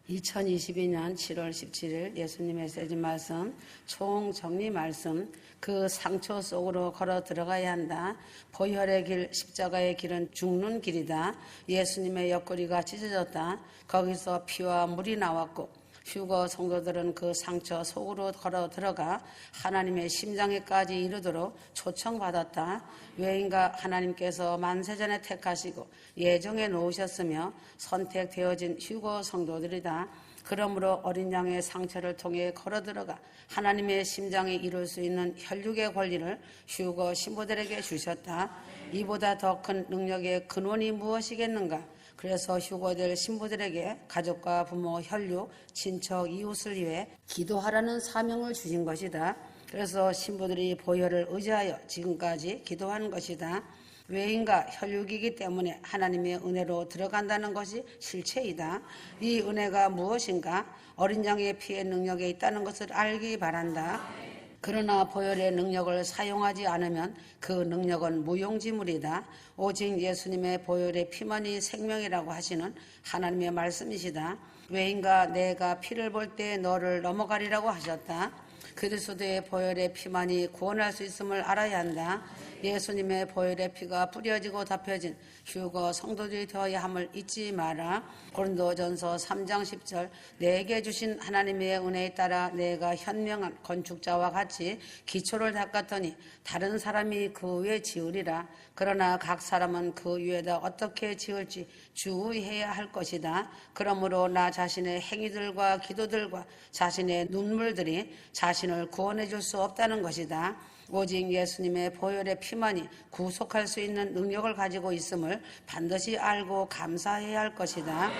2022년 7월 17일 예수님 메시지 말씀, 총정리 말씀, 그 상처 속으로 걸어 들어가야 한다. 보혈의 길, 십자가의 길은 죽는 길이다. 예수님의 옆구리가 찢어졌다. 거기서 피와 물이 나왔고 휴거 성도들은 그 상처 속으로 걸어 들어가 하나님의 심장에까지 이르도록 초청받았다. 왜인가 하나님께서 만세전에 택하시고 예정해 놓으셨으며 선택되어진 휴거 성도들이다. 그러므로 어린 양의 상처를 통해 걸어 들어가 하나님의 심장에 이룰 수 있는 혈육의 권리를 휴거 신부들에게 주셨다. 이보다 더 큰 능력의 근원이 무엇이겠는가? 그래서 휴거될 신부들에게 가족과 부모, 혈육, 친척, 이웃을 위해 기도하라는 사명을 주신 것이다. 그래서 신부들이 보혈을 의지하여 지금까지 기도하는 것이다. 왜인가? 혈육이기 때문에 하나님의 은혜로 들어간다는 것이 실체이다. 이 은혜가 무엇인가? 어린 양의 피의 능력에 있다는 것을 알기 바란다. 그러나 보혈의 능력을 사용하지 않으면 그 능력은 무용지물이다. 오직 예수님의 보혈의 피만이 생명이라고 하시는 하나님의 말씀이시다. 왜인가? 내가 피를 볼 때 너를 넘어가리라고 하셨다. 그리스도의 보혈의 피만이 구원할 수 있음을 알아야 한다. 예수님의 보혈의 피가 뿌려지고 덮여진 휴거 성도들이 되어야 함을 잊지 마라. 고린도전서 3장 10절 내게 주신 하나님의 은혜에 따라 내가 현명한 건축자와 같이 기초를 닦았더니 다른 사람이 그 위에 지으리라. 그러나 각 사람은 그 위에다 어떻게 지을지 주의해야 할 것이다. 그러므로 나 자신의 행위들과 기도들과 자신의 눈물들이 자신을 구원해 줄 수 없다는 것이다. 오직 예수님의 보혈의 피만이 구속할 수 있는 능력을 가지고 있음을 반드시 알고 감사해야 할 것이다.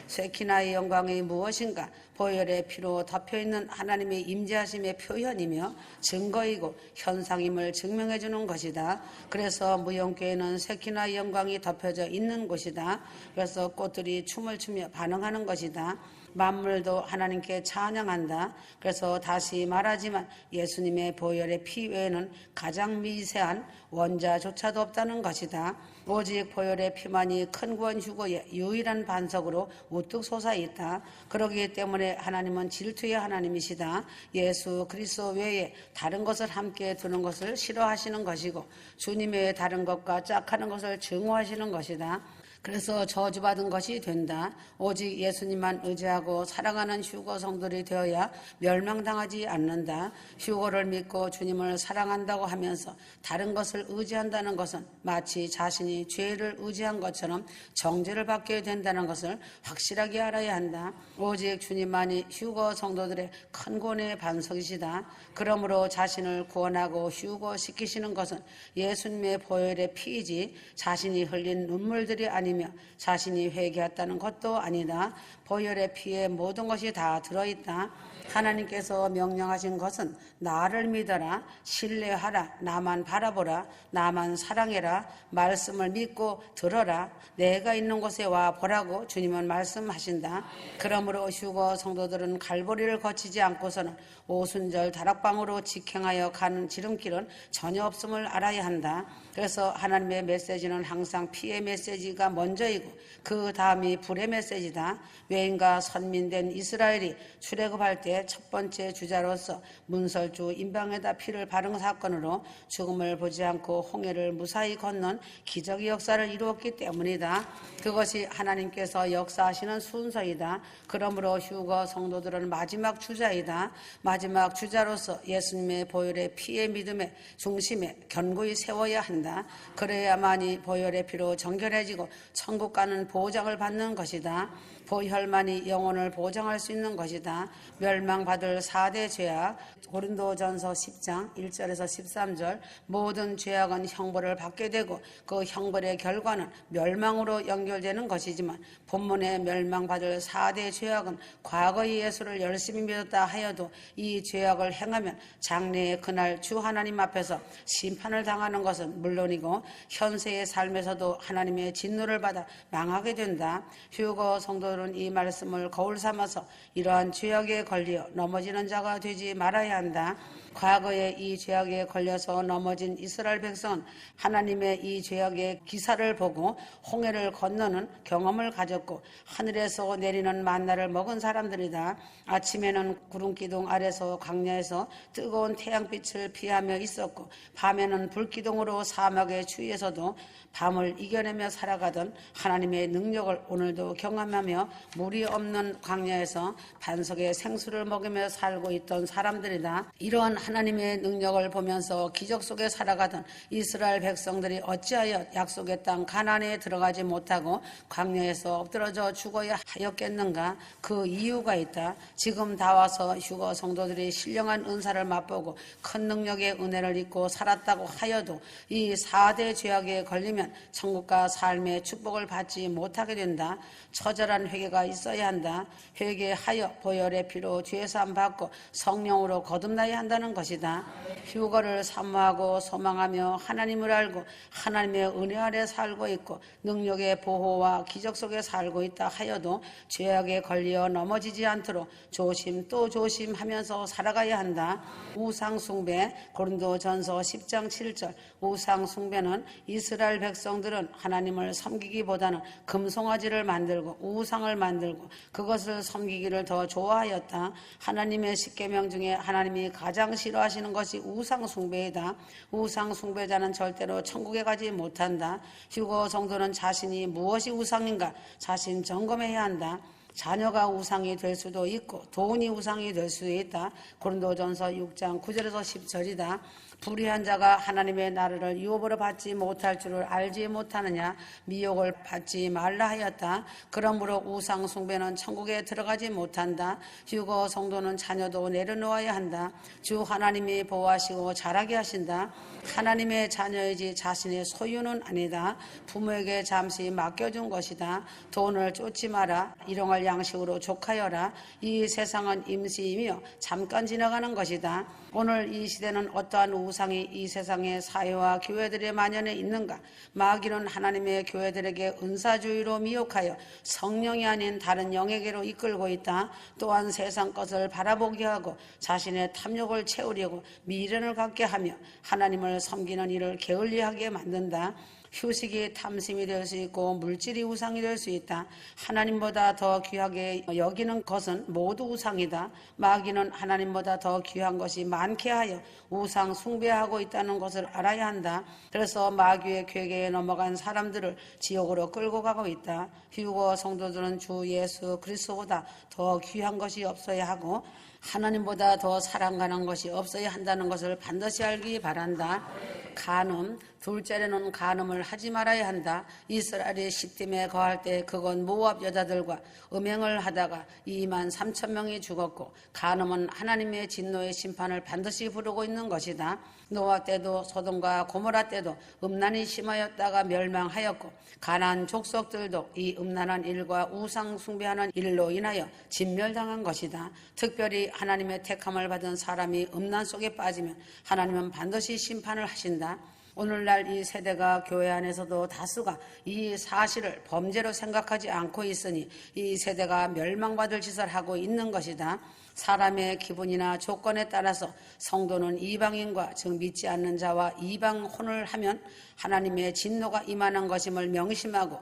쇠키나의 영광이 무엇인가? 보혈의 피로 덮여있는 하나님의 임재하심의 표현이며 증거이고 현상임을 증명해 주는 것이다. 그래서 무용교회는 쇠키나의 영광이 덮여져 있는 곳이다. 그래서 꽃들이 춤을 추며 반응하는 것이다. 만물도 하나님께 찬양한다. 그래서 다시 말하지만 예수님의 보혈의 피 외에는 가장 미세한 원자조차도 없다는 것이다. 오직 보혈의 피만이 큰 구원 휴거의 유일한 반석으로 우뚝 솟아있다. 그러기 때문에 하나님은 질투의 하나님이시다. 예수 그리스도 외에 다른 것을 함께 두는 것을 싫어하시는 것이고 주님 외에 다른 것과 짝하는 것을 증오하시는 것이다. 그래서 저주받은 것이 된다. 오직 예수님만 의지하고 사랑하는 휴거 성도들이 되어야 멸망당하지 않는다. 휴거를 믿고 주님을 사랑한다고 하면서 다른 것을 의지한다는 것은 마치 자신이 죄를 의지한 것처럼 정죄를 받게 된다는 것을 확실하게 알아야 한다. 오직 주님만이 휴거 성도들의 큰 구원의 반석이시다. 그러므로 자신을 구원하고 휴거시키시는 것은 예수님의 보혈의 피이지 자신이 흘린 눈물들이 아니며 자신이 회개했다는 것도 아니다. 보혈의 피에 모든 것이 다 들어있다. 하나님께서 명령하신 것은 나를 믿어라, 신뢰하라, 나만 바라보라, 나만 사랑해라, 말씀을 믿고 들어라, 내가 있는 곳에 와 보라고 주님은 말씀하신다. 그러므로 휴거 성도들은 갈보리를 거치지 않고서는 오순절 다락방으로 직행하여 가는 지름길은 전혀 없음을 알아야 한다. 그래서 하나님의 메시지는 항상 피의 메시지가 먼저이고 그 다음이 불의 메시지다. 왜인가? 선민된 이스라엘이 출애굽할 때 첫 번째 주자로서 문설주 임방에다 피를 바른 사건으로 죽음을 보지 않고 홍해를 무사히 건넌 기적의 역사를 이루었기 때문이다. 그것이 하나님께서 역사하시는 순서이다. 그러므로 휴거 성도들은 마지막 주자이다. 마지막 주자로서 예수님의 보혈의 피의 믿음의 중심에 견고히 세워야 한다. 그래야만이 보혈의 피로 정결해지고 천국 가는 보장을 받는 것이다. 보혈만이 영혼을 보장할 수 있는 것이다. 멸망받을 4대 죄악, 고린도전서 10장 1절에서 13절 모든 죄악은 형벌을 받게 되고 그 형벌의 결과는 멸망으로 연결되는 것이지만 본문의 멸망받을 4대 죄악은 과거의 예수를 열심히 믿었다 하여도 이 죄악을 행하면 장래의 그날 주 하나님 앞에서 심판을 당하는 것은 물론이고 현세의 삶에서도 하나님의 진노를 받아 망하게 된다. 휴거 성도 성도들은 이 말씀을 거울 삼아서 이러한 죄악에 걸려 넘어지는 자가 되지 말아야 한다. 과거에 이 죄악에 걸려서 넘어진 이스라엘 백성은 하나님의 이 죄악의 기사를 보고 홍해를 건너는 경험을 가졌고 하늘에서 내리는 만나를 먹은 사람들이다. 아침에는 구름기둥 아래서 광야에서 뜨거운 태양빛을 피하며 있었고 밤에는 불기둥으로 사막의 추위에서도 밤을 이겨내며 살아가던 하나님의 능력을 오늘도 경험하며 물이 없는 광야에서 반석의 생수를 먹으며 살고 있던 사람들이다. 이러한 하나님의 능력을 보면서 기적 속에 살아가던 이스라엘 백성들이 어찌하여 약속의 땅 가나안에 들어가지 못하고 광야에서 엎드러져 죽어야 하였겠는가? 그 이유가 있다. 지금 다 와서 휴거 성도들이 신령한 은사를 맛보고 큰 능력의 은혜를 입고 살았다고 하여도 이 4대 죄악에 걸리면 천국과 삶의 축복을 받지 못하게 된다. 처절한 회개가 있어야 한다. 회개하여 보혈의 피로 죄사함 받고 성령으로 거듭나야 한다는 것이다. 휴거를 사모하고 소망하며 하나님을 알고 하나님의 은혜 아래 살고 있고 능력의 보호와 기적 속에 살고 있다 하여도 죄악에 걸려 넘어지지 않도록 조심 또 조심하면서 살아가야 한다. 우상숭배, 고린도전서 10장 7절. 우상숭배는 이스라엘 백성들은 하나님을 섬기기보다는 금송아지를 만들고 우상을 만들고 그것을 섬기기를 더 좋아하였다. 하나님의 십계명 중에 하나님이 가장 싫어하시는 것이 우상숭배이다. 우상숭배자는 절대로 천국에 가지 못한다. 휴거 성도는 자신이 무엇이 우상인가 자신 점검해야 한다. 자녀가 우상이 될 수도 있고 돈이 우상이 될 수도 있다. 고린도전서 6장 9절에서 10절이다. 불의한 자가 하나님의 나라를 유업으로 받지 못할 줄을 알지 못하느냐. 미혹을 받지 말라 하였다. 그러므로 우상 숭배는 천국에 들어가지 못한다. 휴거 성도는 자녀도 내려놓아야 한다. 주 하나님이 보호하시고 자라게 하신다. 하나님의 자녀이지 자신의 소유는 아니다. 부모에게 잠시 맡겨준 것이다. 돈을 쫓지 마라. 일용할 양식으로 족하여라. 이 세상은 임시이며 잠깐 지나가는 것이다. 오늘 이 시대는 어떠한 우상이 이 세상의 사회와 교회들의 만연에 있는가? 마귀는 하나님의 교회들에게 은사주의로 미혹하여 성령이 아닌 다른 영에게로 이끌고 있다. 또한 세상 것을 바라보게 하고 자신의 탐욕을 채우려고 미련을 갖게 하며 하나님을 섬기는 일을 게을리하게 만든다. 휴식이 탐심이 될 수 있고 물질이 우상이 될 수 있다. 하나님보다 더 귀하게 여기는 것은 모두 우상이다. 마귀는 하나님보다 더 귀한 것이 많게 하여 우상 숭배하고 있다는 것을 알아야 한다. 그래서 마귀의 괴계에 넘어간 사람들을 지옥으로 끌고 가고 있다. 휴거 성도들은 주 예수 그리스도보다 더 귀한 것이 없어야 하고 하나님보다 더 사랑가는 것이 없어야 한다는 것을 반드시 알기 바란다. 간음, 둘째로는 간음을 하지 말아야 한다. 이스라엘이 시딤에 거할 때 그건 모압 여자들과 음행을 하다가 2만 3천 명이 죽었고 간음은 하나님의 진노의 심판을 반드시 부르고 있는 것이다. 노아 때도 소돔과 고모라 때도 음란이 심하였다가 멸망하였고 가나안 족속들도 이 음란한 일과 우상 숭배하는 일로 인하여 진멸당한 것이다. 특별히 하나님의 택함을 받은 사람이 음란 속에 빠지면 하나님은 반드시 심판을 하신다. 오늘날 이 세대가 교회 안에서도 다수가 이 사실을 범죄로 생각하지 않고 있으니 이 세대가 멸망받을 짓을 하고 있는 것이다. 사람의 기분이나 조건에 따라서 성도는 이방인과 즉 믿지 않는 자와 이방혼을 하면 하나님의 진노가 임하는 것임을 명심하고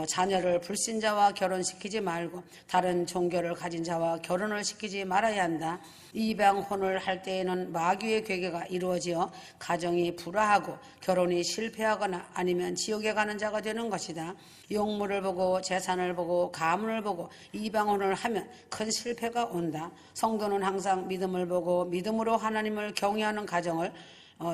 자녀를 불신자와 결혼시키지 말고 다른 종교를 가진 자와 결혼을 시키지 말아야 한다. 이방혼을 할 때에는 마귀의 괴계가 이루어지어 가정이 불화하고 결혼이 실패하거나 아니면 지옥에 가는 자가 되는 것이다. 용물을 보고 재산을 보고 가문을 보고 이방혼을 하면 큰 실패가 온다. 성도는 항상 믿음을 보고 믿음으로 하나님을 경외하는 가정을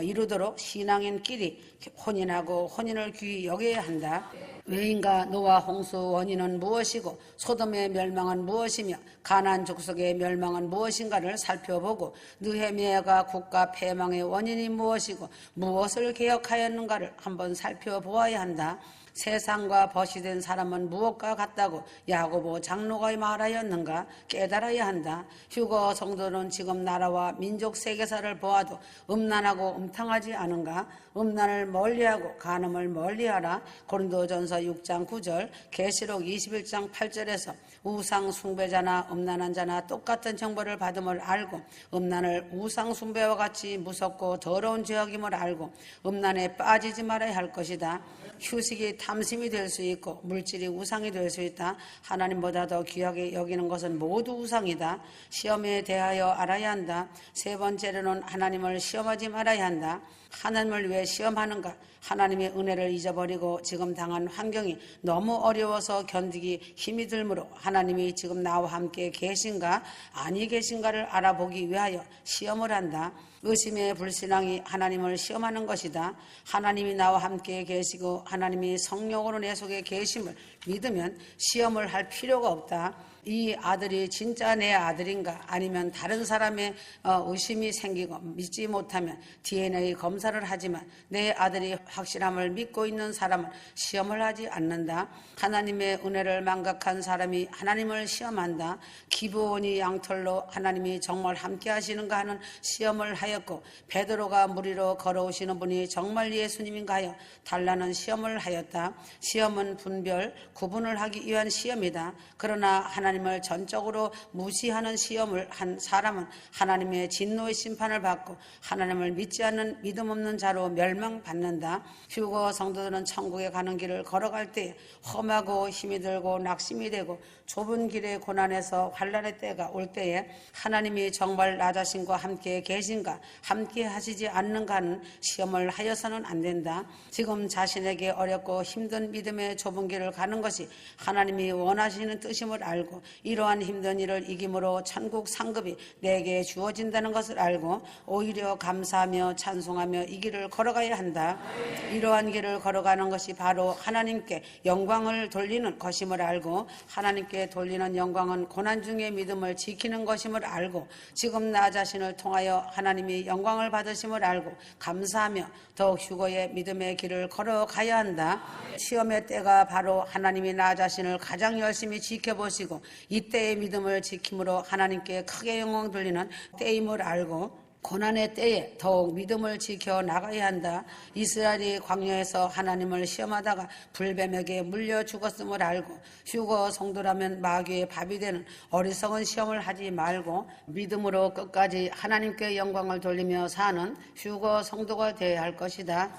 이루도록 신앙인끼리 혼인하고 혼인을 귀히 여겨야 한다. 외인과 노아 홍수 원인은 무엇이고 소돔의 멸망은 무엇이며 가나안 족속의 멸망은 무엇인가를 살펴보고 느헤미야가 국가 패망의 원인이 무엇이고 무엇을 개혁하였는가를 한번 살펴보아야 한다. 세상과 벗이 된 사람은 무엇과 같다고 야고보 장로가 말하였는가 깨달아야 한다. 휴거 성도는 지금 나라와 민족 세계사를 보아도 음란하고 음탕하지 않은가? 음란을 멀리하고 간음을 멀리하라. 고린도전서 6장 9절, 계시록 21장 8절에서 우상 숭배자나 음란한 자나 똑같은 정보를 받음을 알고 음란을 우상 숭배와 같이 무섭고 더러운 죄악임을 알고 음란에 빠지지 말아야 할 것이다. 휴식이 탐심이 될 수 있고 물질이 우상이 될 수 있다. 하나님보다 더 귀하게 여기는 것은 모두 우상이다. 시험에 대하여 알아야 한다. 세 번째로는 하나님을 시험하지 말아야 한다. 하나님을 왜 시험하는가? 하나님의 은혜를 잊어버리고 지금 당한 환경이 너무 어려워서 견디기 힘이 들므로 하나님이 지금 나와 함께 계신가 아니 계신가를 알아보기 위하여 시험을 한다. 의심의 불신앙이 하나님을 시험하는 것이다. 하나님이 나와 함께 계시고 하나님이 성령으로 내 속에 계심을 믿으면 시험을 할 필요가 없다. 이 아들이 진짜 내 아들인가 아니면 다른 사람의 의심이 생기고 믿지 못하면 DNA 검사를 하지만 내 아들이 확실함을 믿고 있는 사람은 시험을 하지 않는다. 하나님의 은혜를 망각한 사람이 하나님을 시험한다. 기브온이 양털로 하나님이 정말 함께 하시는가 하는 시험을 하였고 베드로가 물 위로 걸어오시는 분이 정말 예수님인가 하여 달라는 시험을 하였다. 시험은 분별, 구분을 하기 위한 시험이다. 그러나 하나님을 전적으로 무시하는 시험을 한 사람은 하나님의 진노의 심판을 받고 하나님을 믿지 않는 믿음 없는 자로 멸망받는다. 휴거 성도들은 천국에 가는 길을 걸어갈 때 험하고 힘이 들고 낙심이 되고 좁은 길의 고난에서 환난의 때가 올 때에 하나님이 정말 나 자신과 함께 계신가 함께 하시지 않는가 하는 시험을 하여서는 안 된다. 지금 자신에게 어렵고 힘든 믿음의 좁은 길을 가는 것이 하나님이 원하시는 뜻임을 알고 이러한 힘든 일을 이김으로 천국 상급이 내게 주어진다는 것을 알고 오히려 감사하며 찬송하며 이 길을 걸어가야 한다. 이러한 길을 걸어가는 것이 바로 하나님께 영광을 돌리는 것임을 알고 하나님께 돌리는 영광은 고난 중에 믿음을 지키는 것임을 알고 지금 나 자신을 통하여 하나님이 영광을 받으심을 알고 감사하며 더욱 휴거의 믿음의 길을 걸어가야 한다. 시험의 때가 바로 하나님이 나 자신을 가장 열심히 지켜보시고 이때의 믿음을 지킴으로 하나님께 크게 영광 돌리는 때임을 알고 고난의 때에 더욱 믿음을 지켜 나가야 한다. 이스라엘이 광야에서 하나님을 시험하다가 불뱀에게 물려 죽었음을 알고 휴거 성도라면 마귀의 밥이 되는 어리석은 시험을 하지 말고 믿음으로 끝까지 하나님께 영광을 돌리며 사는 휴거 성도가 되어야 할 것이다.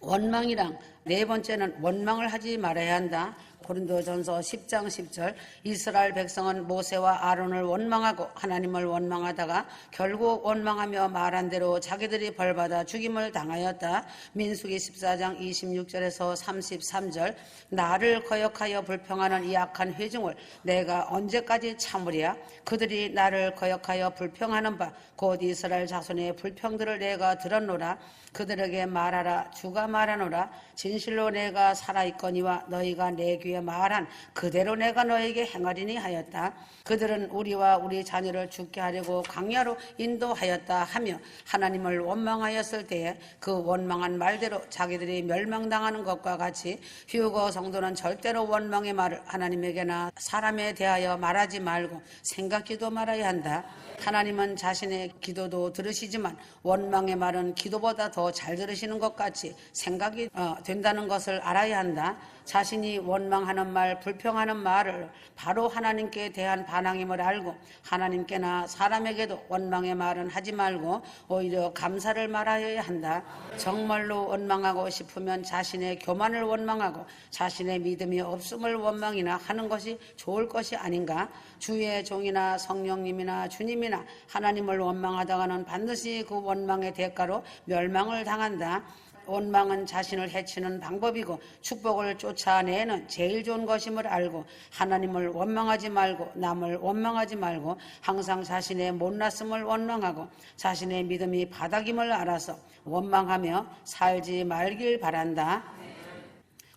원망이랑 네 번째는 원망을 하지 말아야 한다. 고린도전서 10장 10절 이스라엘 백성은 모세와 아론을 원망하고 하나님을 원망하다가 결국 원망하며 말한 대로 자기들이 벌받아 죽임을 당하였다. 민수기 14장 26절에서 33절 나를 거역하여 불평하는 이 악한 회중을 내가 언제까지 참으랴. 그들이 나를 거역하여 불평하는 바 곧 이스라엘 자손의 불평들을 내가 들었노라. 그들에게 말하라. 주가 말하노라. 진실로 내가 살아있거니와 너희가 내 귀에 말한 그대로 내가 너에게 행하리니 하였다. 그들은 우리와 우리 자녀를 죽게 하려고 광야로 인도하였다 하며 하나님을 원망하였을 때에 그 원망한 말대로 자기들이 멸망당하는 것과 같이 휴거 성도는 절대로 원망의 말을 하나님에게나 사람에 대하여 말하지 말고 생각지도 말아야 한다. 하나님은 자신의 기도도 들으시지만 원망의 말은 기도보다 더 잘 들으시는 것 같이 생각이 된다는 것을 알아야 한다. 자신이 원망하는 말, 불평하는 말을 바로 하나님께 대한 반항임을 알고 하나님께나 사람에게도 원망의 말은 하지 말고 오히려 감사를 말하여야 한다. 정말로 원망하고 싶으면 자신의 교만을 원망하고 자신의 믿음이 없음을 원망이나 하는 것이 좋을 것이 아닌가. 주의 종이나 성령님이나 주님이나 하나님을 원망하다가는 반드시 그 원망의 대가로 멸망을 당한다. 원망은 자신을 해치는 방법이고 축복을 쫓아내는 제일 좋은 것임을 알고 하나님을 원망하지 말고 남을 원망하지 말고 항상 자신의 못났음을 원망하고 자신의 믿음이 바닥임을 알아서 원망하며 살지 말길 바란다.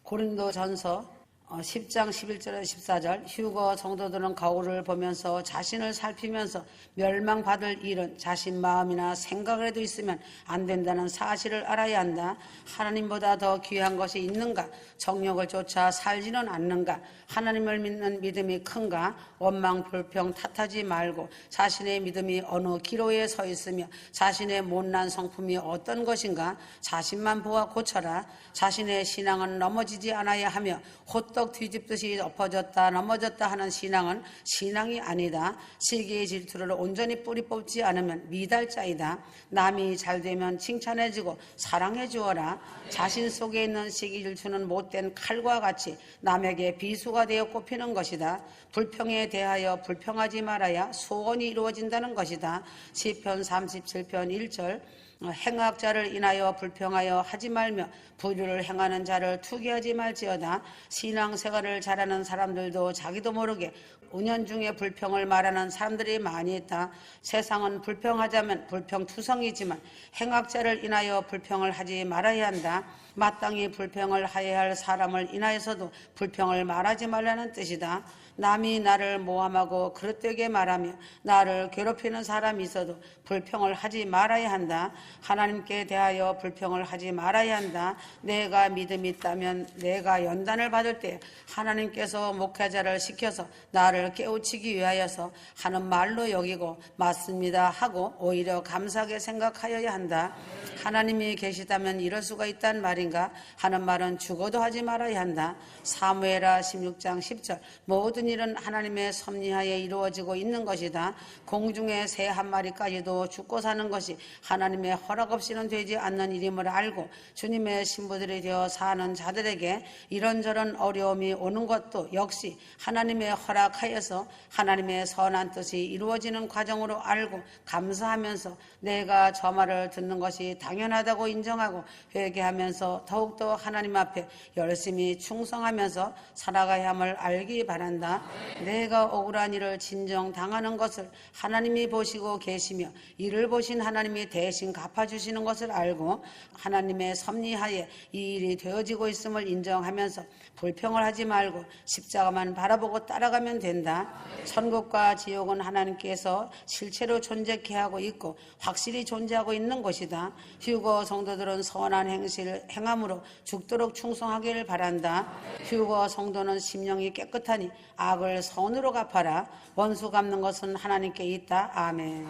고린도전서 10장 11절에 14절 휴거 성도들은 거울을 보면서 자신을 살피면서 멸망받을 일은 자신 마음이나 생각에도 있으면 안 된다는 사실을 알아야 한다. 하나님보다 더 귀한 것이 있는가? 정욕을 쫓아 살지는 않는가? 하나님을 믿는 믿음이 큰가? 원망 불평 탓하지 말고 자신의 믿음이 어느 기로에 서 있으며 자신의 못난 성품이 어떤 것인가? 자신만 보아 고쳐라. 자신의 신앙은 넘어지지 않아야 하며 호떡 뒤집듯이 엎어졌다 넘어졌다 하는 신앙은 신앙이 아니다. 시기의 질투를 온전히 뿌리 뽑지 않으면 미달자이다. 남이 잘되면 칭찬해주고 사랑해 주어라. 자신 속에 있는 시기 질투는 못된 칼과 같이 남에게 비수가 되어 꼽히는 것이다. 불평에 대하여 불평하지 말아야 소원이 이루어진다는 것이다. 시편 37편 1절 행악자를 인하여 불평하여 하지 말며 불의를 행하는 자를 투기하지 말지어다. 신앙생활을 잘하는 사람들도 자기도 모르게 은연중에 불평을 말하는 사람들이 많이 있다. 세상은 불평하자면 불평투성이지만 행악자를 인하여 불평을 하지 말아야 한다. 마땅히 불평을 하여야 할 사람을 인하여서도 불평을 말하지 말라는 뜻이다. 남이 나를 모함하고 그릇되게 말하며 나를 괴롭히는 사람이 있어도 불평을 하지 말아야 한다. 하나님께 대하여 불평을 하지 말아야 한다. 내가 믿음이 있다면 내가 연단을 받을 때 하나님께서 목회자를 시켜서 나를 깨우치기 위하여서 하는 말로 여기고 맞습니다 하고 오히려 감사하게 생각하여야 한다. 하나님이 계시다면 이럴 수가 있단 말인가 하는 말은 죽어도 하지 말아야 한다. 사무엘하 16장 10절 모든 일은 하나님의 섭리하에 이루어지고 있는 것이다. 공중의 새 한 마리까지도 죽고 사는 것이 하나님의 허락 없이는 되지 않는 일임을 알고 주님의 신부들이 되어 사는 자들에게 이런저런 어려움이 오는 것도 역시 하나님의 허락하여서 하나님의 선한 뜻이 이루어지는 과정으로 알고 감사하면서 내가 저 말을 듣는 것이 당연하다고 인정하고 회개하면서 더욱더 하나님 앞에 열심히 충성하면서 살아가야 함을 알기 바란다. 내가 억울한 일을 진정 당하는 것을 하나님이 보시고 계시며 이를 보신 하나님이 대신 갚아주시는 것을 알고 하나님의 섭리하에 이 일이 되어지고 있음을 인정하면서 불평을 하지 말고 십자가만 바라보고 따라가면 된다. 천국과 지옥은 하나님께서 실체로 존재케 하고 있고 확실히 존재하고 있는 것이다. 휴거 성도들은 선한 행실을 행함으로 죽도록 충성하기를 바란다. 휴거 성도는 심령이 깨끗하니 악을 선으로 갚아라. 원수 갚는 것은 하나님께 있다. 아멘.